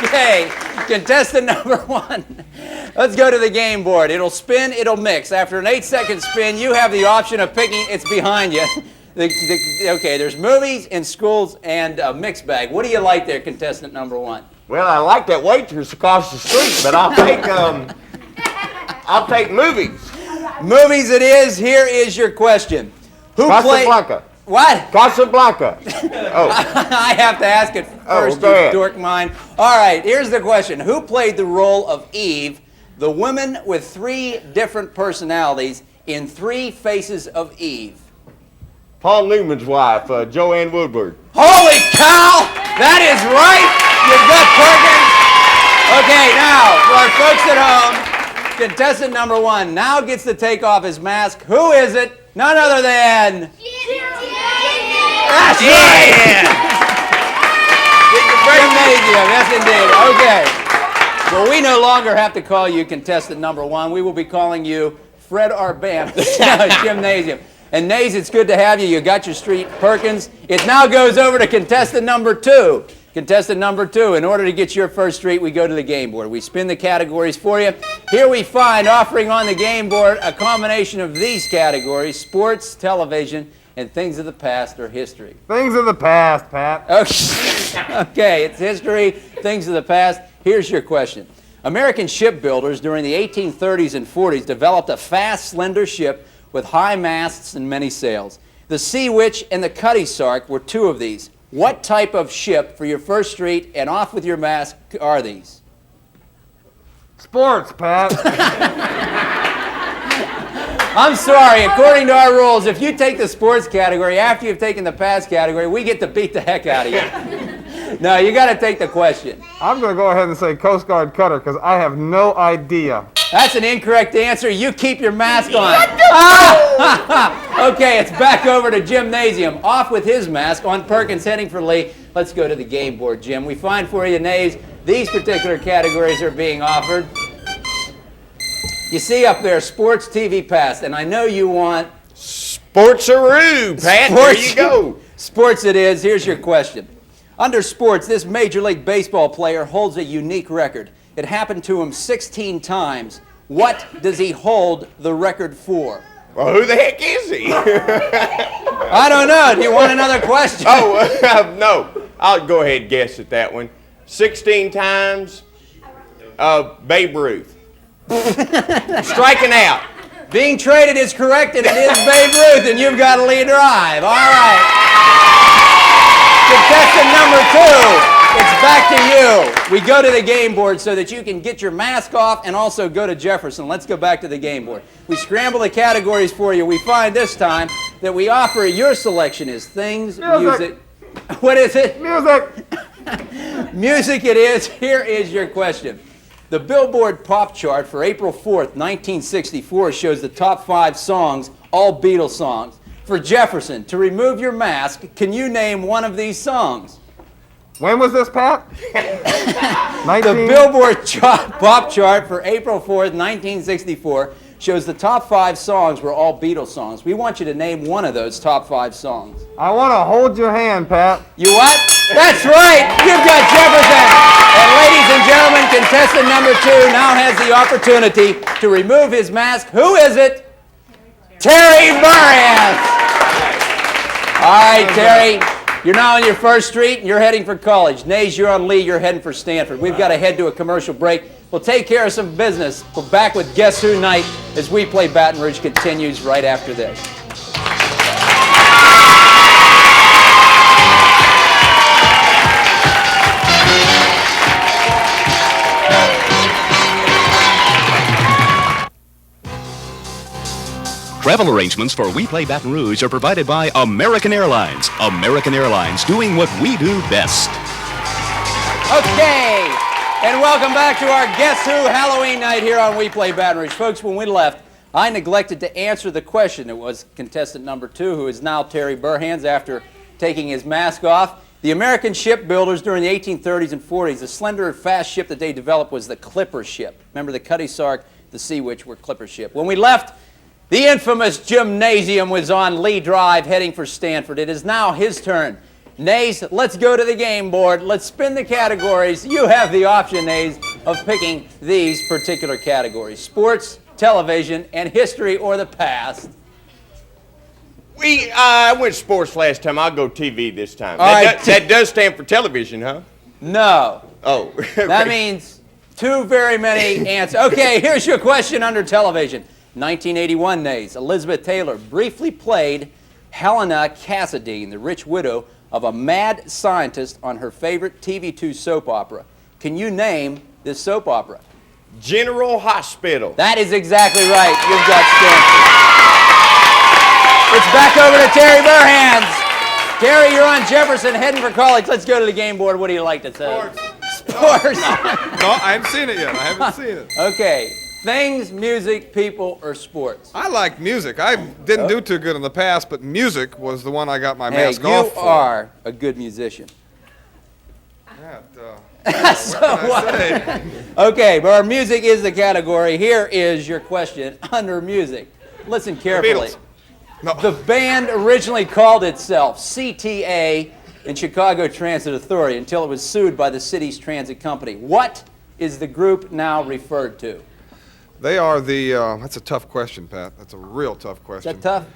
Okay, contestant number 1. Let's go to the game board. It'll spin, it'll mix. After an 8-second spin, you have the option of picking, it's behind you. Okay, there's movies and schools and a mixed bag. What do you like there, contestant number 1? Well, I like that waitress across the street, but I'll take movies. Movies it is. Here is your question. Who played... Casablanca. What? Casablanca. Oh. I have to ask it first, you dork mine. All right, here's the question. Who played the role of Eve, the woman with 3 different personalities in 3 Faces of Eve? Paul Newman's wife, Joanne Woodward. Holy cow! That is right! You've got Perkins. Okay, now, for our folks at home, contestant number 1 now gets to take off his mask. Who is it? None other than... That's right! Nasium, yes indeed. Okay. Well, we no longer have to call you contestant number 1. We will be calling you Fred Arbam. Gymnasium. And Nays, it's good to have you. You got your street, Perkins. It now goes over to contestant number 2. Contestant number 2, in order to get your first street, we go to the game board. We spin the categories for you. Here we find, offering on the game board, a combination of these categories: sports, television, and things of the past or history. Things of the past, Pat. Okay, okay, it's history, things of the past. Here's your question. American shipbuilders during the 1830s and 40s developed a fast, slender ship with high masts and many sails. The Sea Witch and the Cutty Sark were 2 of these. What type of ship, for your first street, and off with your mask, are these? Sports, Pat. I'm sorry, according to our rules, if you take the sports category after you've taken the past category, we get to beat the heck out of you. No, you got to take the question. I'm going to go ahead and say Coast Guard cutter because I have no idea. That's an incorrect answer. You keep your mask on. Okay, it's back over to Gymnasium. Off with his mask on Perkins, heading for Lee. Let's go to the game board, Jim. We find for you, Nays, these particular categories are being offered. You see up there, sports, TV, past, and I know you want... Sports-a-roo, Pat. There you go. Sports it is. Here's your question. Under sports, this Major League Baseball player holds a unique record. It happened to him 16 times. What does he hold the record for? Well, who the heck is he? I don't know. Do you want another question? Oh, no. I'll go ahead and guess at that one. 16 times, Babe Ruth. Striking out. Being traded is correct, and it is Babe Ruth, and you've got a lead drive. All right. Contestant number 2. It's back to you. We go to the game board so that you can get your mask off and also go to Jefferson. Let's go back to the game board. We scramble the categories for you. We find this time that we offer your selection is things, music. What is it? Music. Music it is. Here is your question. The Billboard Pop Chart for April 4th, 1964 shows the top 5 songs, all Beatles songs. For Jefferson, to remove your mask, can you name one of these songs? When was this, Pat? The Billboard Pop Chart for April 4th, 1964 shows the top 5 songs were all Beatles songs. We want you to name one of those top 5 songs. I want to hold your hand, Pat. You what? That's right. You've got Jefferson. And ladies and gentlemen, contestant number 2 now has the opportunity to remove his mask. Who is it? Terry Burhans. All right, Terry. You're now on your first street, and you're heading for college. Nays, you're on Lee, you're heading for Stanford. We've got to head to a commercial break. We'll take care of some business. We're back with Guess Who Night as We Play Baton Rouge continues right after this. Travel arrangements for WePlay Baton Rouge are provided by American Airlines. American Airlines, doing what we do best. Okay, and welcome back to our Guess Who Halloween night here on WePlay Baton Rouge. Folks, when we left, I neglected to answer the question. It was contestant number 2, who is now Terry Burhans after taking his mask off. The American shipbuilders during the 1830s and 40s, the slender, fast ship that they developed was the clipper ship. Remember, the Cutty Sark, the Sea Witch were clipper ship. When we left, the infamous Gymnasium was on Lee Drive heading for Stanford. It is now his turn. Nays, let's go to the game board. Let's spin the categories. You have the option, Nays, of picking these particular categories: sports, television, and history or the past. I went sports last time. I'll go TV this time. All right. That does stand for television, huh? No. Oh. That means too very many answers. Okay, here's your question under television. 1981, Nays. Elizabeth Taylor briefly played Helena Cassadine, the rich widow of a mad scientist on her favorite TV2 soap opera. Can you name this soap opera? General Hospital. That is exactly right. You've got Stanford. It's back over to Terry Burhans. Terry, you're on Jefferson, heading for college. Let's go to the game board. What do you like to say? Sports. No, I haven't seen it yet. I haven't seen it. Okay. Things, music, people, or sports? I like music. I didn't do too good in the past, but music was the one I got my mask Hey, off you for. are a good musician. So what? Okay, but our music is the category. Here is your question under music. Listen carefully. Beatles. No. The band originally called itself CTA and Chicago Transit Authority until it was sued by the city's transit company. What is the group now referred to? They are the, that's a tough question, Pat. That's a real tough Is question. that tough?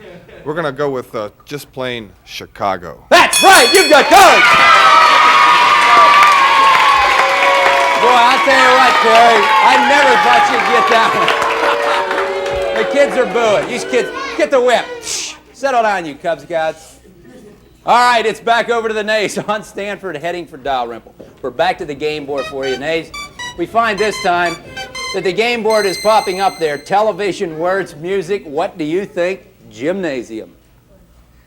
We're going to go with just plain Chicago. That's right! You've got college! Boy, I'll tell you what, Terry, I never thought you'd get that one. The kids are booing. These kids, get the whip. Shh. Settle down, you Cub Scouts. All right, it's back over to the Nays on Stanford, heading for Dalrymple. We're back to the game board for you, Nays. We find this time that the game board is popping up there. Television, words, music. What do you think? Gymnasium.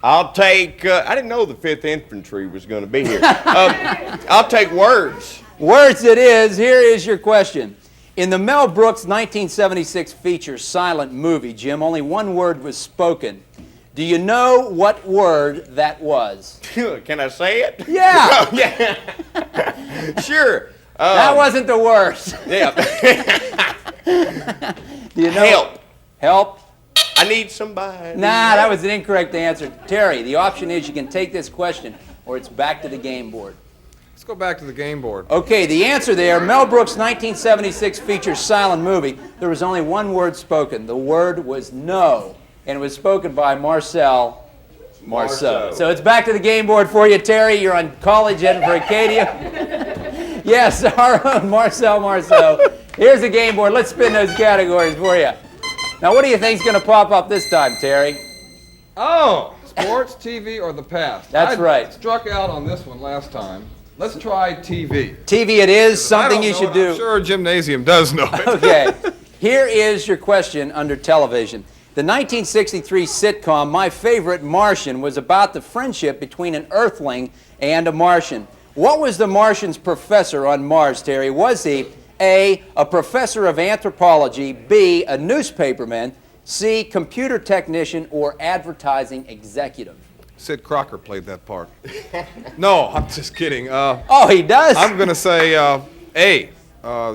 I'll take, I didn't know the 5th Infantry was going to be here. I'll take words. Words it is. Here is your question. In the Mel Brooks 1976 feature silent movie, Jim, only one word was spoken. Do you know what word that was? Can I say it? Yeah. Oh, yeah. Sure. That wasn't the worst. Yeah. Do you know? Help. Help? I need somebody. Nah, that was an incorrect answer. Terry, the option is you can take this question or it's back to the game board. Let's go back to the game board. Okay, the answer there, Mel Brooks' 1976 feature silent movie, there was only one word spoken. The word was no, and it was spoken by Marcel Marceau. So it's back to the game board for you, Terry. You're on college heading for Acadia. Yes, our own Marcel Marceau. Here's the game board. Let's spin those categories for you. Now, what do you think's going to pop up this time, Terry? Oh, sports, TV, or the past. That's right. I struck out on this one last time. Let's try TV. TV it is, something you should do. I'm sure Gymnasium does know it. Okay. Here is your question under television. The 1963 sitcom My Favorite Martian was about the friendship between an Earthling and a Martian. What was the Martian's professor on Mars, Terry? Was he A, a professor of anthropology, B, a newspaperman, C, computer technician, or advertising executive? Sid Crocker played that part. No, I'm just kidding. Oh, he does? I'm going to say A.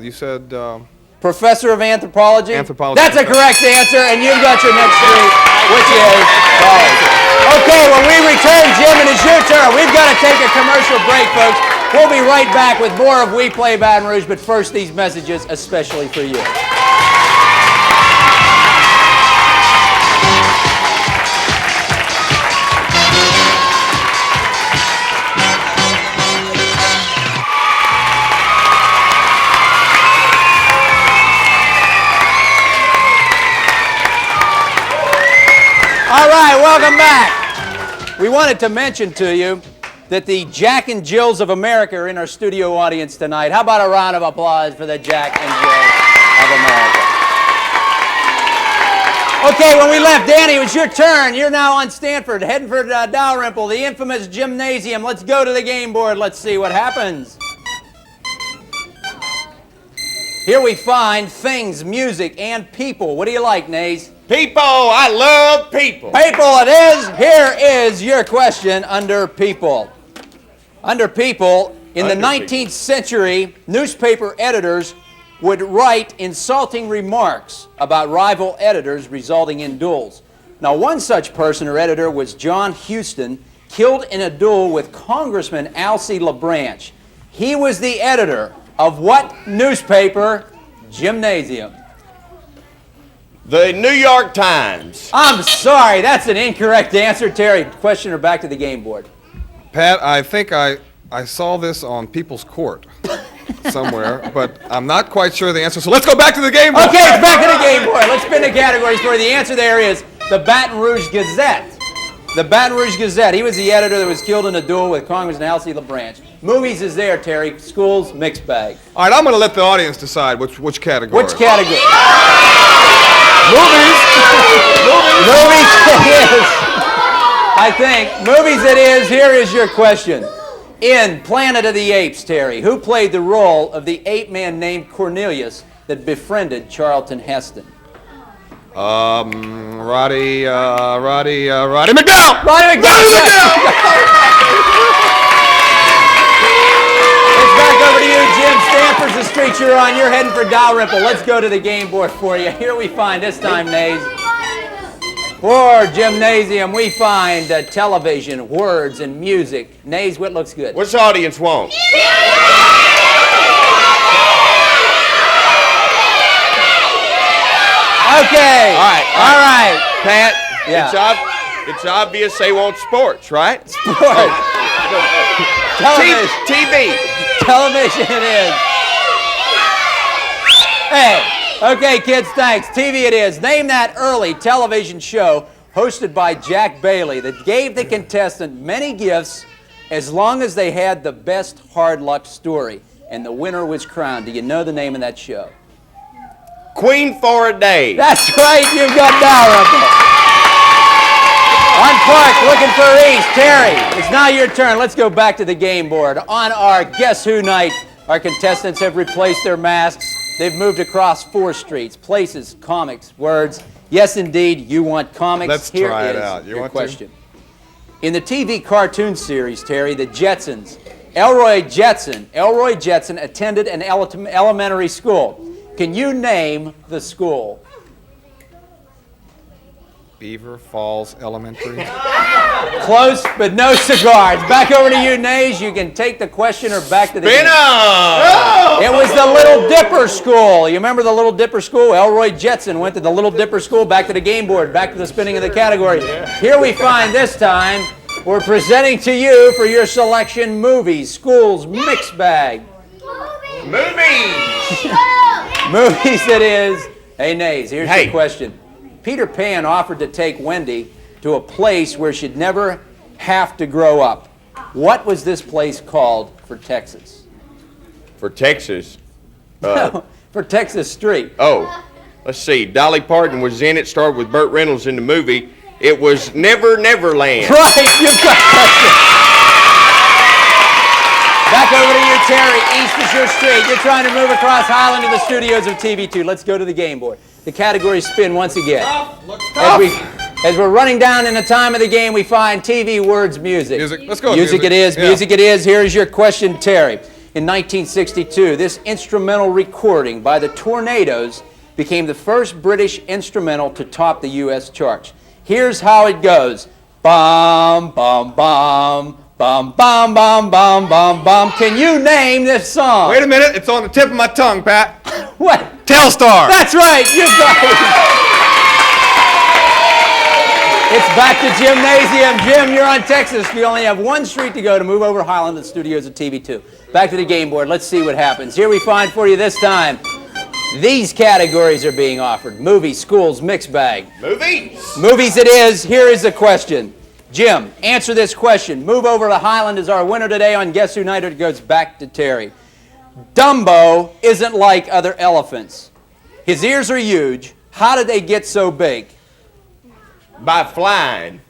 You said... Professor of anthropology? Anthropology. That's a correct answer, and you've got your next three, which is college. Okay, when we return, Jim, it is your turn. We've got to take a commercial break, folks. We'll be right back with more of WePlay Baton Rouge, but first, these messages especially for you. All right, welcome back. We wanted to mention to you that the Jack and Jills of America are in our studio audience tonight. How about a round of applause for the Jack and Jills of America? Okay, when we left, Danny, it was your turn. You're now on Stanford, heading for Dalrymple, the infamous gymnasium. Let's go to the game board. Let's see what happens. Here we find things, music, and people. What do you like, Nays? People. I love people. People it is. Here is your question under people. Under people, in the 19th century, newspaper editors would write insulting remarks about rival editors, resulting in duels. Now, one such person or editor was John Huston, killed in a duel with Congressman Alcee LaBranch. He was the editor of what newspaper? Gymnasium. The New York Times. I'm sorry, that's an incorrect answer. Terry, questioner back to the game board. Pat, I think I saw this on People's Court somewhere, but I'm not quite sure of the answer, so let's go back to the game board. Okay, it's back to the game board. Let's spin the categories for you. The answer there is the Baton Rouge Gazette. The Baton Rouge Gazette. He was the editor that was killed in a duel with Congressman Alcee LaBranch. Movies is there, Terry. Schools, mixed bag. All right, I'm going to let the audience decide which category. Which category? Movies. Movies it is. I think. Movies it is. Here is your question. In Planet of the Apes, Terry, who played the role of the ape man named Cornelius that befriended Charlton Heston? Roddy McDowell. Roddy McDowell! It's back over to you, Jim. Stanford's the street you're on. You're heading for Dalrymple. Let's go to the game board for you. Here we find, this time, Nays. For Gymnasium, we find television, words, and music. Nays, what looks good? What's the audience want? Okay. All right. Pat, Yeah. it's obvious they want sports, right? Sports. Television. TV. Television it is. Hey. Okay, kids, thanks. TV it is. Name that early television show hosted by Jack Bailey that gave the contestant many gifts as long as they had the best hard luck story. And the winner was crowned. Do you know the name of that show? Queen for a Day. That's right, you've got Dalrymple. On Park, looking for East. Terry, it's now your turn. Let's go back to the game board. On our Guess Who night, our contestants have replaced their masks. They've moved across 4 streets, places, comics, words. Yes, indeed, you want comics. Let's Here try it is out. You your want to? question. In the TV cartoon series, Terry, The Jetsons, Elroy Jetson attended an elementary school. Can you name the school? Beaver Falls Elementary. Close, but no cigars. Back over to you, Nays. You can take the question or back to the game. It was the Little Dipper School. You remember the Little Dipper School? Elroy Jetson went to the Little Dipper School. Back to the game board. Back to the spinning of the category. Here we find this time, we're presenting to you for your selection movies, schools, mixed bag. Movies. Movies it is. Hey, Nays, here's Hey. your question. Peter Pan offered to take Wendy to a place where she'd never have to grow up. What was this place called for Texas? For Texas. For Texas Street. Oh, let's see. Dolly Parton was in it. Started with Burt Reynolds in the movie. It was Never Neverland. Right, you've got question. Back over to you, Terry. East is your street. You're trying to move across Highland to the studios of TV2. Let's go to the game board. The categories spin once again. As we're running down in the time of the game, we find TV, words, music. Music. Let's go with Music music. it is. Yeah. Music it is. Here's your question, Terry. In 1962, this instrumental recording by the Tornadoes became the first British instrumental to top the U.S. charts. Here's how it goes. Bum, bum, bum. Bum, bum, bum, bum, bum, bum. Can you name this song? Wait a minute, it's on the tip of my tongue, Pat. What? Telstar. That's right, you got it. It's back to Gymnasium. Jim, you're on Texas. You only have 1 street to go to move over Highland to the studios of TV2. Back to the game board. Let's see what happens. Here we find for you this time. These categories are being offered. Movies, schools, mixed bag. Movies. Movies it is. Here is the question. Jim, answer this question. Move over to Highland as our winner today on Guess Who Night. It goes back to Terry. Dumbo isn't like other elephants. His ears are huge. How did they get so big? By flying.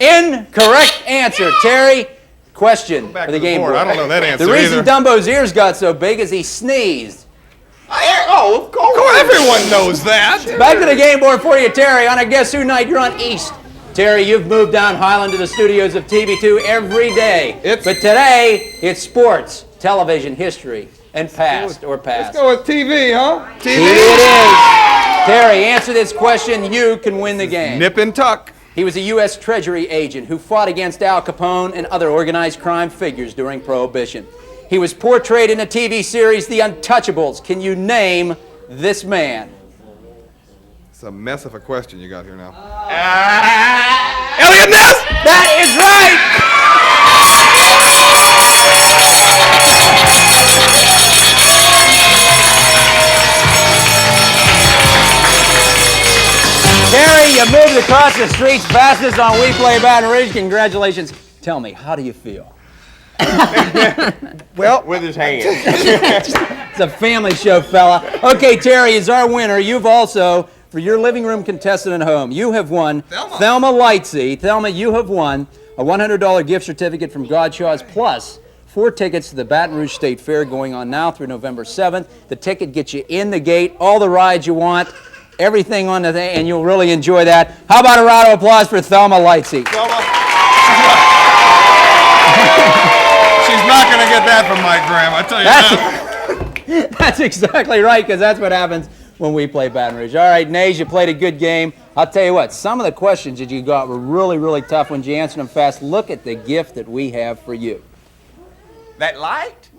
Incorrect answer. Terry, question Back for to the game board. board. I don't know that answer The reason either. Dumbo's ears got so big is he sneezed. Oh, of course. Everyone knows that. Back to the game board for you, Terry. On a Guess Who Night, you're on East. Terry, you've moved down Highland to the studios of TV2 every day. But today, it's sports, television, history, and past or past. Let's go with TV, huh? TV it is. Terry, answer this question. You can win the game. Nip and tuck. He was a U.S. Treasury agent who fought against Al Capone and other organized crime figures during Prohibition. He was portrayed in the TV series The Untouchables. Can you name this man? It's a mess of a question you got here now. Elliot Ness! That is right! Terry, you moved across the streets fastest on WePlay Baton Rouge. Congratulations. Tell me, how do you feel? Well, with his hands. It's a family show, fella. Okay, Terry is our winner. You've also, for your living room contestant at home, you have won Thelma Lightsey. Thelma, you have won a $100 gift certificate from Godshaw's plus 4 tickets to the Baton Rouge State Fair going on now through November 7th. The ticket gets you in the gate, all the rides you want, everything on the thing, and you'll really enjoy that. How about a round of applause for Thelma Lightsey? Thelma. She's not going to get that from Mike Graham, I tell you that. That's exactly right, because that's what happens when we play Baton Rouge. All right, Naze, you played a good game. I'll tell you what, some of the questions that you got were really, really tough ones. You answered them fast. Look at the gift that we have for you. That light?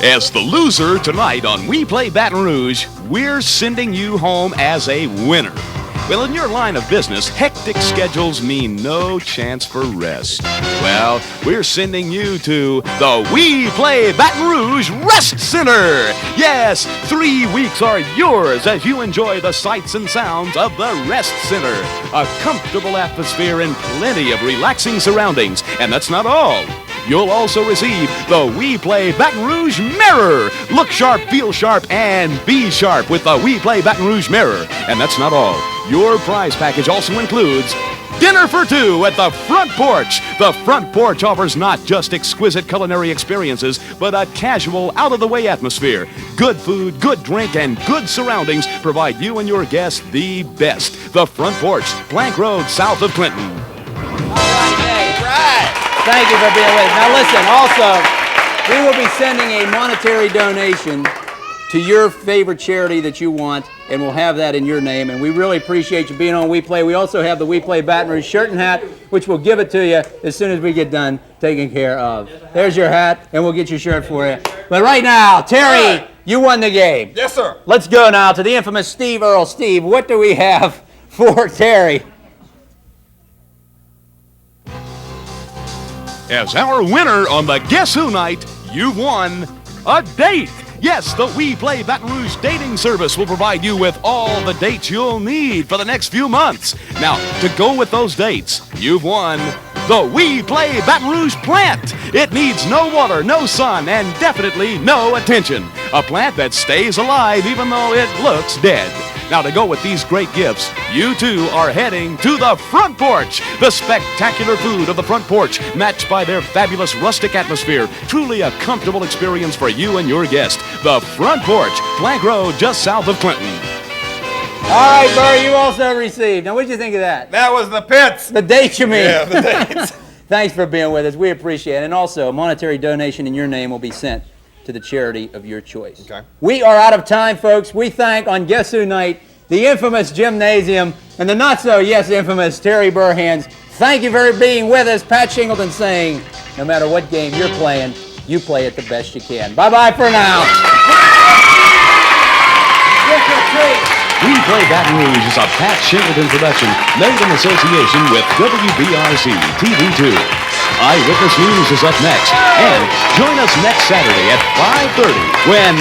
As the loser tonight on We Play Baton Rouge, we're sending you home as a winner. Well, in your line of business, hectic schedules mean no chance for rest. Well, we're sending you to the We Play Baton Rouge Rest Center. Yes, 3 weeks are yours as you enjoy the sights and sounds of the Rest Center. A comfortable atmosphere and plenty of relaxing surroundings. And that's not all. You'll also receive the WePlay Baton Rouge Mirror. Look sharp, feel sharp, and be sharp with the WePlay Baton Rouge Mirror. And that's not all. Your prize package also includes dinner for 2 at the Front Porch. The Front Porch offers not just exquisite culinary experiences, but a casual, out-of-the-way atmosphere. Good food, good drink, and good surroundings provide you and your guests the best. The Front Porch, Plank Road, south of Clinton. Thank you for being with us. Now listen, also, we will be sending a monetary donation to your favorite charity that you want, and we'll have that in your name, and we really appreciate you being on WePlay. We also have the WePlay Baton Rouge shirt and hat, which we'll give it to you as soon as we get done taking care of. There's your hat, and we'll get your shirt for you. But right now, Terry, you won the game. Yes, sir. Let's go now to the infamous Steve Earle. Steve, what do we have for Terry? As our winner on the Guess Who night, you've won a date. Yes, the WePlay Baton Rouge dating service will provide you with all the dates you'll need for the next few months. Now, to go with those dates, you've won the WePlay Baton Rouge plant. It needs no water, no sun, and definitely no attention. A plant that stays alive even though it looks dead. Now, to go with these great gifts, you too are heading to the Front Porch. The spectacular food of the Front Porch, matched by their fabulous rustic atmosphere. Truly a comfortable experience for you and your guest. The Front Porch, Plank Road, just south of Clinton. All right, Burr, you also received. Now, what did you think of that? That was the pits. The dates, you mean? Yeah, the dates. Thanks for being with us. We appreciate it. And also, a monetary donation in your name will be sent to the charity of your choice. Okay. We are out of time, folks. We thank on Guess Who Night the infamous Gymnasium and the not-so-yes-infamous Terry Burhans. Thank you for being with us. Pat Shingleton saying, no matter what game you're playing, you play it the best you can. Bye-bye for now. WePlay Baton Rouge is a Pat Shingleton production made in association with WBRC TV2. Eyewitness News is up next, and join us next Saturday at 5:30 when